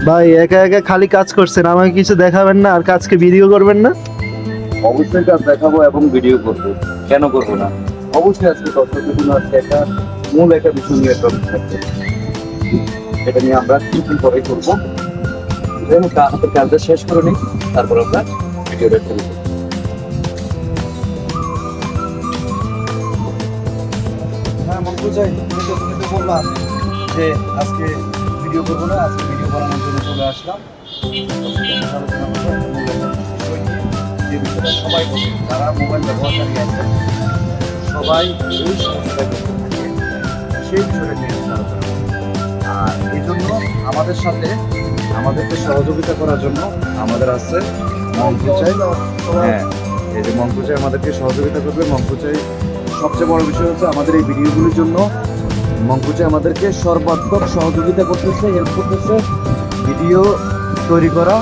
ভাই একা একা খালি কাজ করছেন, আমাকে কিছু দেখাবেন না আর কাজকে ভিডিও করবেন না? অবশ্যই কাজ দেখাবো এবং ভিডিও করবো, কেন করবো না। অবশ্যই আজকে দর্শকদের জন্য আজকে একটা মূল একটা বিষয় নিয়ে টপিক থাকবে, এটা নিয়ে আমরা কিছুক্ষণ পরে করবো। হাতের কাজটা শেষ করে নিই, তারপর আমরা ভিডিওটা শুরু করবো। হ্যাঁ মন্টু ভাই, তুমি তো বললাম যে আজকে ভিডিও করবো না, আজকে ভিডিও বানানোর জন্য চলে আসলাম। আলোচনা করবো একটা মূল একটা বিষয় নিয়ে, যে বিষয়টা সবাই করবে, যারা মোবাইল ব্যবহারকারী আছে সবাই এই সমস্যাটা করতে থাকে, সেই বিষয়টা নিয়ে আজকে আলোচনা করবো। আর এই জন্য আমাদের সাথে আমাদেরকে সহযোগিতা করার জন্য আমাদের আছে মন্টু চাই। হ্যাঁ, এই যে মন্টু চাই আমাদেরকে সহযোগিতা করবে। মন্টু চাই সবচেয়ে বড় বিষয় হচ্ছে আমাদের এই ভিডিওগুলির জন্য মঙ্কুচে আমাদেরকে সর্বাত্মক সহযোগিতা করতেছে, হেল্প করতেছে ভিডিও তৈরি করা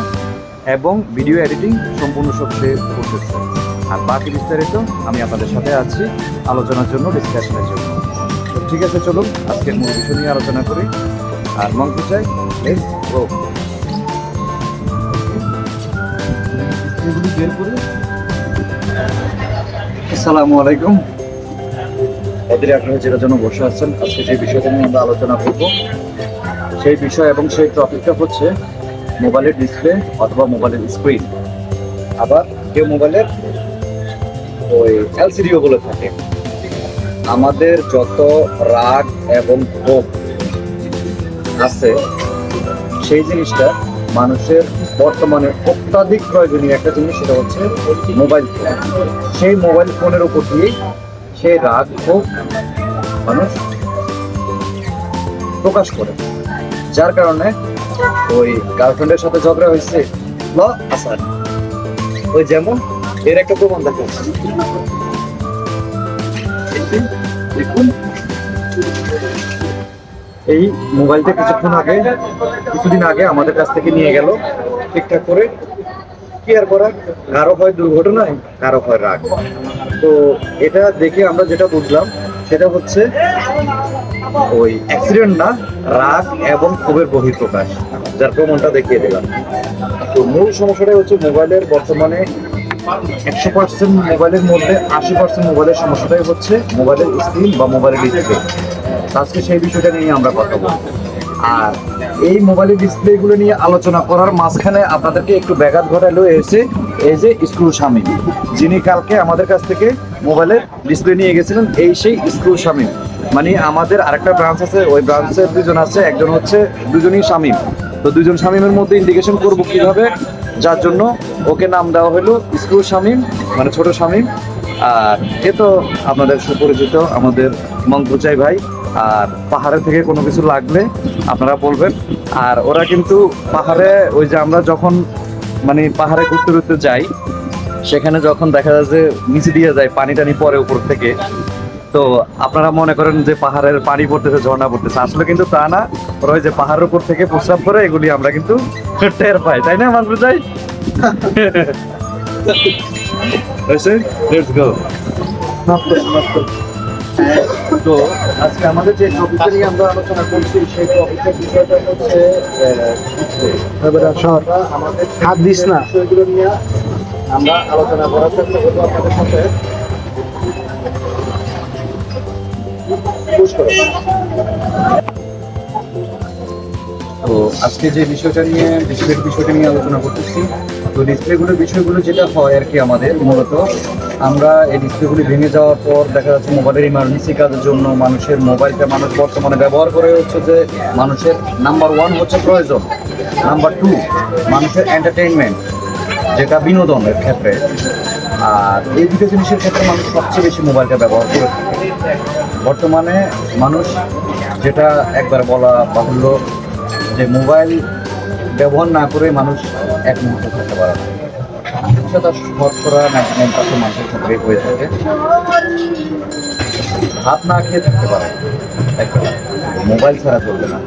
এবং ভিডিও এডিটিং সম্পূর্ণ সব সে করতেছে। আর বাকি বিস্তারিত আমি আপনাদের সাথে আছি আলোচনার জন্য, ডিসকাশনের জন্য। তো ঠিক আছে, চলুন আজকের মূল বিষয় নিয়ে আলোচনা করি। আর মঙ্কুচাই লেটস গো। এগুলি বের করি। আসসালামু আলাইকুম। এদের আপনারা যেটার জন্য বসে আছেন, আজকে যে বিষয়টা নিয়ে আমরা আলোচনা করব সেই বিষয় এবং সেই টপিকটা হচ্ছে মোবাইলের ডিসপ্লে অথবা মোবাইলের স্ক্রিন, আবার কেউ মোবাইলের ওই এলসিডিও বলে থাকে। আমাদের যত রাগ এবং ক্ষোভ আছে সেই জিনিসটা মানুষের বর্তমানে অত্যাধিক প্রয়োজনীয় একটা জিনিস, সেটা হচ্ছে মোবাইল ফোন। সেই মোবাইল ফোনের উপর দিয়েই সেই রাগ ক্ষোভ মানুষ প্রকাশ করে, যার কারণে ওই গার্লফ্রেন্ডের সাথে ঝগড়া হয়েছে আসার ওই যেমন এর একটা প্রমাণ দেখা যাচ্ছে। দেখুন এই মোবাইলটা কিছুদিন আগে আমাদের কাছ থেকে নিয়ে গেল ঠিকঠাক করে। কি আর করার, কারো হয় দুর্ঘটনায়, কারো হয় রাগ। তো এটা দেখে আমরা যেটা বুঝলাম সেটা হচ্ছে ওই অ্যাক্সিডেন্ট না, রাগ এবং ক্ষোভের বহিঃপ্রকাশ, যার প্রমাণটা দেখিয়ে দিলাম। তো মূল সমস্যাটা হচ্ছে মোবাইলের বর্তমানে 100% মোবাইলের মধ্যে 80% মোবাইলের সমস্যাটাই হচ্ছে মোবাইলের স্ক্রিন বা মোবাইলের ডিসপ্লে। আজকে সেই বিষয়টা নিয়ে আমরা কথা বলবো। আর এই মোবাইলের ডিসপ্লেগুলো নিয়ে আলোচনা করার মাঝখানে আপনাদেরকে একটু ব্যাঘাত ঘটালো এসে এই যে স্ক্রু শামীম, যিনি কালকে আমাদের কাছ থেকে মোবাইলের ডিসপ্লে নিয়ে গেছিলেন, এই সেই স্ক্রু শামীম। মানে আমাদের আরেকটা ব্রাঞ্চ আছে, ওই ব্রাঞ্চের দুজন আছে, একজন হচ্ছে দুজনই শামীম। তো দুজন শামীমের মধ্যে ইন্ডিকেশন করবো কিভাবে, যার জন্য ওকে নাম দেওয়া হলো স্ক্রু শামীম, মানে ছোট শামীম। আর এ তো আপনাদের সুপরিচিত আমাদের মঙ্কুচাই ভাই। আর পাহাড়ের থেকে কোনো কিছু লাগলে আপনারা বলবেন। আর ওরা কিন্তু পাহাড়ে ওই যে আমরা যখন মানে পাহাড়ে ঘুরতে ঘুরতে যাই, সেখানে যখন দেখা যায় যে নিচে দিয়ে যায় পানি টানি পরে উপর থেকে, তো আপনারা মনে করেন যে পাহাড়ের পানি পড়তেছে, ঝর্ণা পড়তেছে, আসলে কিন্তু তা না। ওরা ওই যে পাহাড়ের উপর থেকে প্রস্রাব করে, এগুলি আমরা কিন্তু টের পাই, তাই না মানবু যাই? Let's go. তো আজকে আমাদের যে টপিকটা নিয়ে আমরা আলোচনা করছি সেই টপিকের বিষয়টা হচ্ছে আমাদের হাত দিস না। বিষয়গুলো নিয়ে আমরা আলোচনা করার চেষ্টা করবো আপনাদের সাথে। তো আজকে যে বিষয়টা নিয়ে ডিসপ্লের বিষয়টা নিয়ে আলোচনা করতেছি, তো ডিসপ্লেগুলোর বিষয়গুলো যেটা হয় আর কি, আমাদের মূলত আমরা এই ডিসপ্লেগুলি ভেঙে যাওয়ার পর দেখা যাচ্ছে মোবাইলের ইমার্জেন্সি কাজের জন্য মানুষের মোবাইলটা মানুষ বর্তমানে ব্যবহার করে হচ্ছে যে মানুষের নাম্বার 1 হচ্ছে প্রয়োজন, নাম্বার 2 মানুষের এন্টারটেইনমেন্ট, যেটা বিনোদনের ক্ষেত্রে। আর এই দুটো জিনিসের ক্ষেত্রে মানুষ সবচেয়ে বেশি মোবাইলটা ব্যবহার করে থাকে বর্তমানে। মানুষ যেটা একবার বলা বাহুল্য যে মোবাইল ব্যবহার না করে মানুষ এক মুহূর্তে থাকতে পারে না, সেটা শতকরা 99% মানুষের ক্ষেত্রে হয়ে থাকে। ভাত না খেয়ে থাকতে পারে, মোবাইল ছাড়া চলবে না।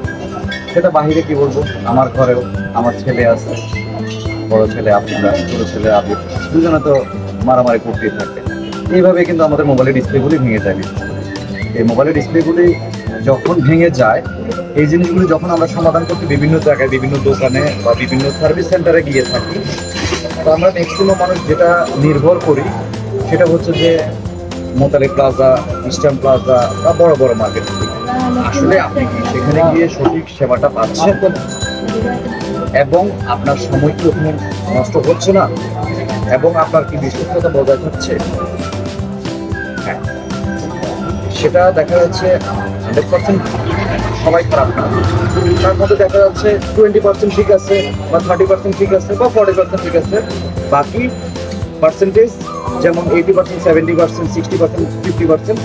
সেটা বাহিরে কি বলবো, আমার ঘরেও আমার ছেলে আছে, বড় ছেলে আপনারা, ছোটো ছেলে আবির, দুজনে তো মারামারি করতেই থাকে। এইভাবে কিন্তু আমাদের মোবাইলের ডিসপ্লেগুলি ভেঙে যাবে। এই মোবাইলের ডিসপ্লেগুলি যখন ভেঙে যায়, এই জিনিসগুলো যখন আমরা সমাধান করতে বিভিন্ন জায়গায়, বিভিন্ন দোকানে বা বিভিন্ন সার্ভিস সেন্টারে গিয়ে থাকি, তো আমরা ম্যাক্সিমাম মানুষ যেটা নির্ভর করি সেটা হচ্ছে যে মোতালি প্লাজা, ইস্টার্ন প্লাজা বা বড় বড় মার্কেট। আসলে আপনি কি সেখানে গিয়ে সঠিক সেবাটা পাচ্ছেন এবং আপনার সময় কি ওখানে নষ্ট হচ্ছে না এবং আপনার কি বিশ্বস্ততা বজায় থাকছে? হ্যাঁ, সেটা দেখা যাচ্ছে 100% সবাই খারাপ না, তার মধ্যে দেখা যাচ্ছে 20% ঠিক আছে বা 30% ঠিক আছে বা 40% ঠিক আছে, বাকি পার্সেন্টেজ যেমন 80%, 70%, 60%, 50%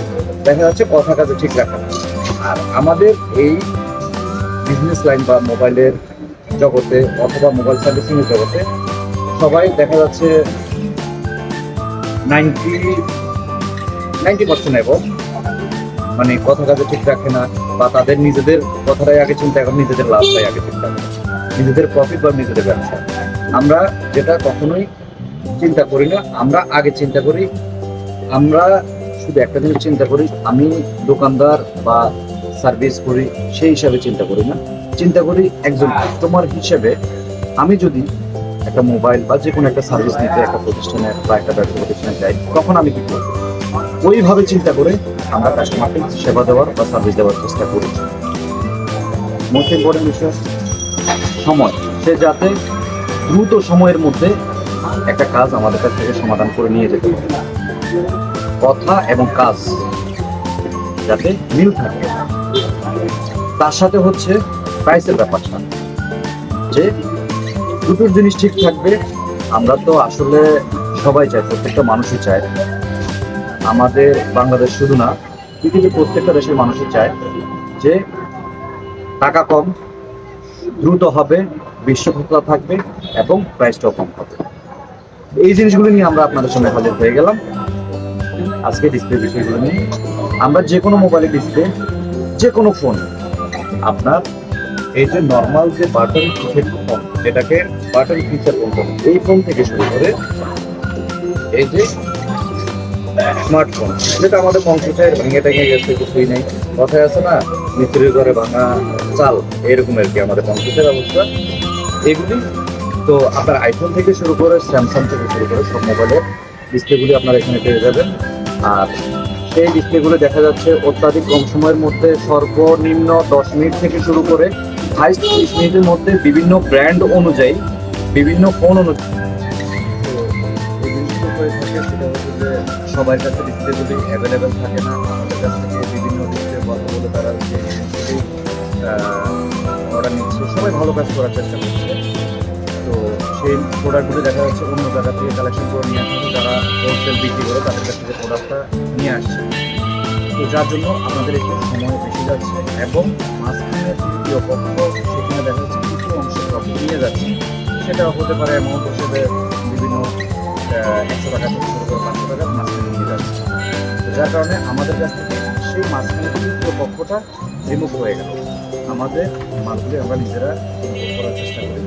দেখা যাচ্ছে কথা কাজে ঠিক রাখা না। আর আমাদের এই বিজনেস লাইন বা মোবাইলের জগতে অথবা মোবাইল সার্ভিসিং এর জগতে সবাই দেখা যাচ্ছে 90% এবং মানে কথা কাজে ঠিক রাখে না, বা তাদের নিজেদের কথাটাই আগে চিন্তা করে, নিজেদের লাভটাই আগে চিন্তা করে, নিজেদের প্রফিট বা নিজেদের ব্যবসা। আমরা যেটা কখনোই চিন্তা করি না, আমরা আগে চিন্তা করি, আমরা শুধু একটা জিনিস চিন্তা করি, আমি দোকানদার বা সার্ভিস করি সেই হিসাবে চিন্তা করি না, চিন্তা করি একজন কাস্টমার হিসেবে আমি যদি একটা মোবাইল বা যে কোনো একটা সার্ভিস নিতে একটা প্রতিষ্ঠানে বা একটা ব্যবসা প্রতিষ্ঠানে যাই, তখন আমি কি করবো ওইভাবে চিন্তা করে আমরা কাস্টমারকে সেবা দেওয়ার বা সার্ভিস দেওয়ার চেষ্টা করি। মোস্ট ইম্পর্টেন্ট বিষয় সময়, সে যাতে দ্রুত সময়ের মধ্যে একটা কাজ আমাদের কাছ থেকে সমাধান করে নিয়ে যেতে পারে, কথা এবং কাজ যাতে মিল থাকে। তার সাথে হচ্ছে প্রাইসের ব্যাপারটা, যে দুটোর জিনিস ঠিক থাকবে। আমরা তো আসলে সবাই চাই, প্রত্যেকটা মানুষই চায়, আমাদের বাংলাদেশ শুধু না, পৃথিবীর প্রত্যেকটা দেশের মানুষই চায় যে টাকা কম, দ্রুত হবে, বিশ্বস্ততা থাকবে এবং প্রাইসটাও কম হবে। এই জিনিসগুলো নিয়ে আমরা আপনাদের সামনে হাজির হয়ে গেলাম আজকে ডিসপ্লে বিষয়গুলো নিয়ে। আমরা যে কোনো মোবাইলের ডিসপ্লে, যে কোনো ফোন, আপনার এই যে নর্মাল যে বাটন ফোন, যেটাকে বাটন ফিচার ফোন বলে, এই ফোন থেকে শুরু করে এই যে স্মার্টফোন, যেটা আমাদের কম্পিউটার ভেঙে টেঙে গেছে, কিছুই নেই, কথায় আছে না, মিস্ত্রির ঘরে ভাঙা চাল, এরকম আর কি আমাদের কম্পিউটার অবস্থা। এগুলি তো আপনার আইফোন থেকে শুরু করে স্যামসাং থেকে শুরু করে সব মোবাইলের ডিসপ্লেগুলি আপনারা এখানে পেয়ে যাবেন। আর সেই ডিসপ্লেগুলো দেখা যাচ্ছে অত্যাধিক কম সময়ের মধ্যে, সর্বনিম্ন 10 মিনিট থেকে শুরু করে হাইস্ট 30 মিনিটের মধ্যে বিভিন্ন ব্র্যান্ড অনুযায়ী, বিভিন্ন ফোন অনুযায়ী এই জিনিসগুলো হয়ে থাকে। সেটা হচ্ছে যে সবার কাছে ডিসপ্লেগুলি অ্যাভেলেবেল থাকে না, আমাদের কাছ থেকে বিভিন্ন ডিসপ্লে কথা বলে তারা যে জিনিসগুলি অর্ডার নিচ্ছে, সবাই ভালো কাজ করার চেষ্টা করছে। তো সেই প্রোডাক্টগুলো দেখা যাচ্ছে অন্য জায়গা থেকে কালেকশন করে নিয়ে আসছে, যারা হোলসেল বিক্রি করে তাদের কাছ থেকে প্রোডাক্টটা নিয়ে আসছে। তো যার জন্য আমাদের একটু সময় বেশি যাচ্ছে এবং মাঝখানে তৃতীয় পক্ষ সেখানে দেখা যাচ্ছে কিছু অংশ প্রফিট নিয়ে যাচ্ছে। সেটা হতে পারে অ্যামাউন্ট হিসেবে বিভিন্ন 100 টাকা থেকে শুরু করে 500 টাকা মাঝখানে নিয়ে যাচ্ছে। তো যার কারণে আমাদের কাছ থেকে সেই মাঝখানে তৃতীয় পক্ষটা রিমুভ হয়ে গেল। আমাদের মালগুলি আমরা নিজেরা ইম্পোর্ট করার চেষ্টা করি,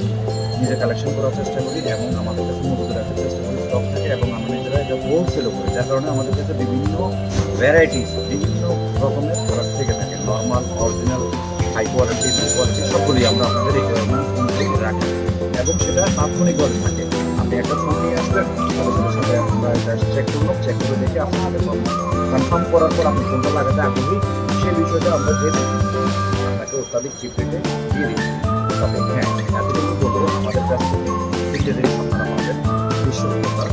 নিজে কালেকশন করার চেষ্টা করি এবং আমাদের কাছে মজুদ রাখার চেষ্টা করি, স্টক থাকে এবং আমরা নিজেরা এটা হোলসেলও করি। যার কারণে আমাদের কাছে বিভিন্ন ভ্যারাইটিস, বিভিন্ন রকমের প্রোডাক্ট থেকে থাকে, normal, original, high quality, low quality, সবগুলি আমরা আপনাদের এই ফোন রাখি এবং সেটা তাৎক্ষণিকভাবে থাকে। আপনি একটা ফোন নিয়ে আসবেন, তাদের সাথে আমরা চেক করলাম, চেক করে দেখে আপনাদের কনফার্ম করার পর আপনি ফোনটা লাগাতে আগ্রহী, সেই বিষয়টা আমরা জেনে আপনাকে অত্যাধিক চিপ রেটে দিয়ে দিই। তবে হ্যাঁ, এতটুকু বলবো, আমাদের কাছ থেকে তিনটে জিনিস আপনারা পাবেন: বিশ্বস্ততা,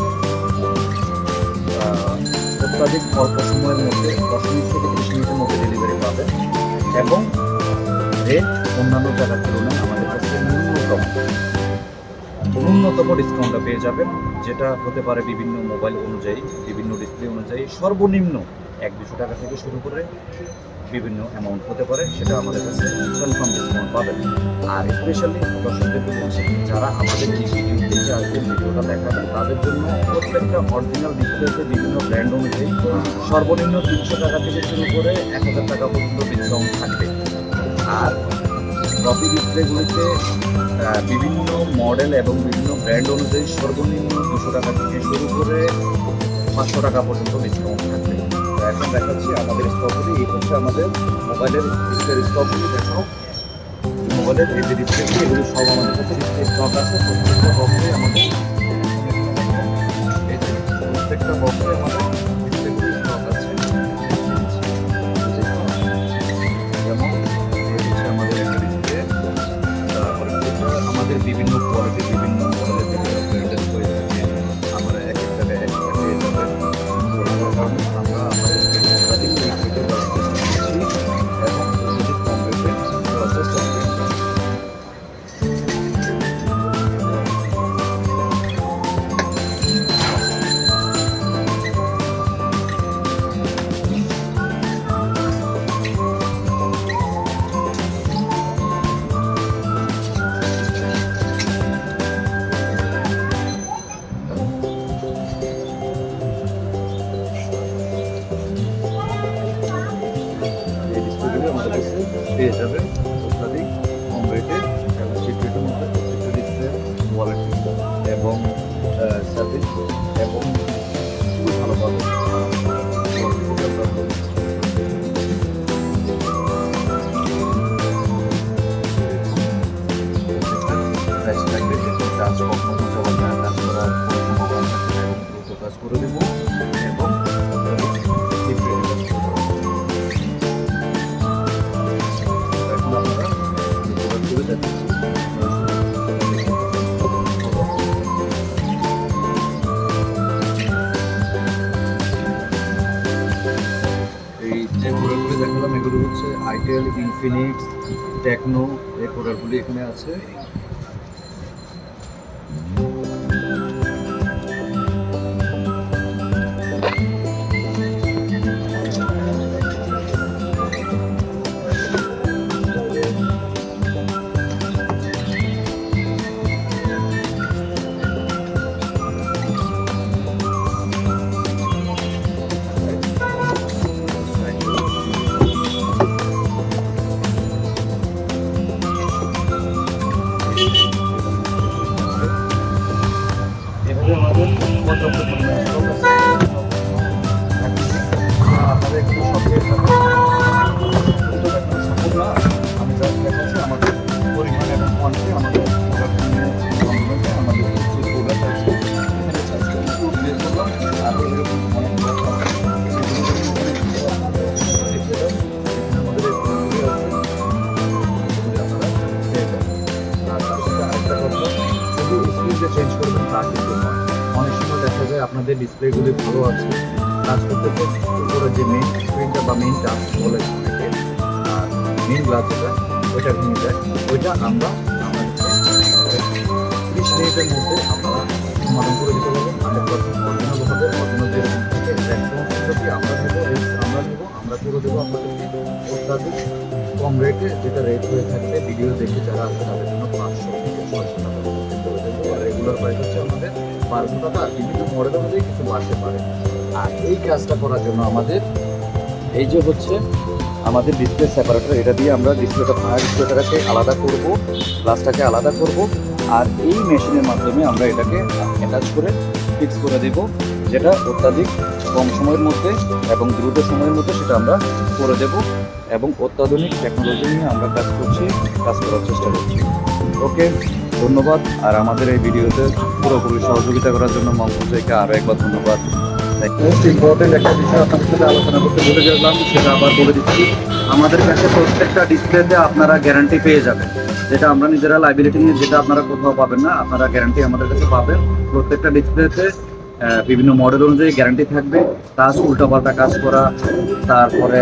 অত্যাধিক অল্প সময়ের মধ্যে 10 মিনিট থেকে 30 মিনিটের মধ্যে ডেলিভারি পাবেন এবং রেট অন্যান্য জায়গার তুলনায় আমাদের কাছে ন্যূনতম ডিসকাউন্টটা পেয়ে যাবেন, যেটা হতে পারে বিভিন্ন মোবাইল অনুযায়ী, বিভিন্ন ডিসপ্লে অনুযায়ী সর্বনিম্ন 100-200 টাকা থেকে শুরু করে বিভিন্ন অ্যামাউন্ট হতে পারে, সেটা আমাদের কাছে কনফার্ম ডিসকাউন্ট পাবেন। আর স্পেশালি দর্শকদেরকে বলছি, যারা আমাদের এই ভিডিও দেখে আসবেন, ভিডিওটা দেখাবেন, তাদের জন্য প্রত্যেকটা অরিজিনাল ডিসপ্লেতে বিভিন্ন ব্র্যান্ড অনুযায়ী সর্বনিম্ন 300 টাকা থেকে শুরু করে 1000 টাকা পর্যন্ত ডিসকাউন্ট থাকবে। আর কপি ডিসপ্লেগুলিতে বিভিন্ন মডেল এবং বিভিন্ন ব্র্যান্ড অনুযায়ী সর্বনিম্ন 200 টাকা থেকে শুরু করে 500 টাকা পর্যন্ত ডিসকাউন্ট থাকবে। এখন দেখাচ্ছি আমাদের স্টকগুলি। এই হচ্ছে আমাদের মোবাইলের ডিসপ্লের স্টকগুলি। দেখো মোবাইলের এই যে ডিসপ্লেগুলি, এগুলো সব আমাদের কাছে ডিসপ্লে স্টক আছে। প্রত্যেকটা বক্সে আমাদের এই যে প্রত্যেকটা বক্সে আমাদের ডিসপ্লেগুলি স্টক আছে। যেমন এই হচ্ছে আমাদের একটা ডিসপ্লে, তারপরে আমাদের বিভিন্ন কোয়ালিটি, বিভিন্ন মডেলের বিভিন্ন প্রিন্টার হয়ে থাকে। আমরা এক একটা পেয়ে যাবেন। আমরা আমাদের এবং যদি কম রেটে প্রসেস করতে এই ডিসপ্লেগুলো আমাদের কাছে পেয়ে যাবেন অত্যাধিক কম রেটে এবং চিপ রেটের মধ্যে। প্রত্যেকটা ডিসপ্লে কোয়ালিটি এবং সার্ভিস এবং খুবই ভালো পাবেন। প্রাইস থাকবে যেটা কাজ কখনো জমা না কাজ করার কোনো সম্ভাবনা থাকবে না এবং দ্রুত কাজ করে দেবো এবং চিপ রেটে কাজ করবো। এখন আমরা করে দেখাচ্ছি। এই যে প্রোডাক্টগুলি দেখালাম এগুলো হচ্ছে আইটেল, ইনফিনিক্স, টেকনো, এই প্রোডাক্টগুলি এখানে আছে। এভাবে আমাদের পর্যাপ্ত পরিমাণে স্টক আছে। আপনাদের একটু সবচেয়ে আমি যা দেখাচ্ছি আমাদের পরিমাণ এবং কোয়ান্টিটি আমাদের আমাদের যে প্রোডাক্ট আছে এখানে চাইছি একটু বের করলাম। আর এরকম অনেক আমাদের এই প্রোডাক্টগুলি আছে, আপনারা পেয়ে যাবেন। আর তার সাথে আরেকটা কথা, শুধু স্ক্রিন যে চেঞ্জ করবেন তা কিন্তু নয়। অনেক সময় দেখা যায় আপনাদের ডিসপ্লেগুলি ভালো আছে, কাজ করতে উপরে যে মেইন স্ক্রিনটা বা মেইন টাচ বলে থাকে আর মেইন গ্লাস যেটা ওইটা ভেঙে যায়। ওইটা আমরা আমাদেরকে 30 মিনিটের মধ্যে আপনারা সমাধান করে দিতে পারবেন। 100% অরিজিনাল হবে। অরিজিনাল যেরকম থাকে রেসপন্সিবিলিটি আমরা নেব, আমরা করে দেবো আপনাদেরকে অত্যাধিক কম রেটে, যেটা রেট হয়ে থাকবে ভিডিও দেখে যারা আসবে তাদের জন্য 500 থেকে 600 টাকা করে দেবো। আর রেগুলার প্রাইস হচ্ছে আমাদের 1200 টাকা। আর বিভিন্ন মডেল অনুযায়ী কিছু বাড়তে পারে। আর এই কাজটা করার জন্য আমাদের এই যে হচ্ছে আমাদের ডিসপ্লে সেপারেটর, এটা দিয়ে আমরা ডিসপ্লেটাকে আলাদা করব, গ্লাসটাকে আলাদা করব। আর এই মেশিনের মাধ্যমে আমরা এটাকে অ্যাটাচ করে ফিক্স করে দেব, যেটা অত্যাধিক কম সময়ের মধ্যে এবং দ্রুত সময়ের মধ্যে সেটা আমরা করে দেব। এবং অত্যাধুনিক টেকনোলজি নিয়ে আমরা কাজ করার চেষ্টা করছি। ওকে, ধন্যবাদ। আর আমাদের এই ভিডিওতে পুরোপুরি সহযোগিতা করার জন্য মমতাজকে আরও একবার ধন্যবাদ। মোস্ট ইম্পর্টেন্ট একটা বিষয় আপনাদের সাথে আলোচনা করতে ভুলে গেলাম, সেটা আবার বলে দিচ্ছি। আমাদের কাছে প্রত্যেকটা ডিসপ্লেতে আপনারা গ্যারান্টি পেয়ে যাবেন, যেটা আমরা নিজেরা লাইবিলিটি নিয়ে, যেটা আপনারা কোথাও পাবেন না। আপনারা গ্যারান্টি আমাদের কাছে পাবেন। প্রত্যেকটা ডিসপ্লেতে বিভিন্ন মডেল অনুযায়ী গ্যারান্টি থাকবে। কাজ উল্টাপাল্টা কাজ করা, তারপরে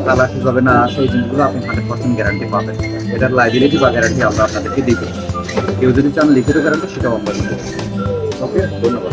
কালার কীভাবে না আসে, এই জিনিসগুলো আপনি 100% গ্যারান্টি পাবেন। এটার লাইবিলিটি বা গ্যারান্টি আমরা আপনাদেরকে দিব। কেউ যদি চান লিখিত গ্যারান্টি, সেটাও আমরা দিব। ওকে, ধন্যবাদ।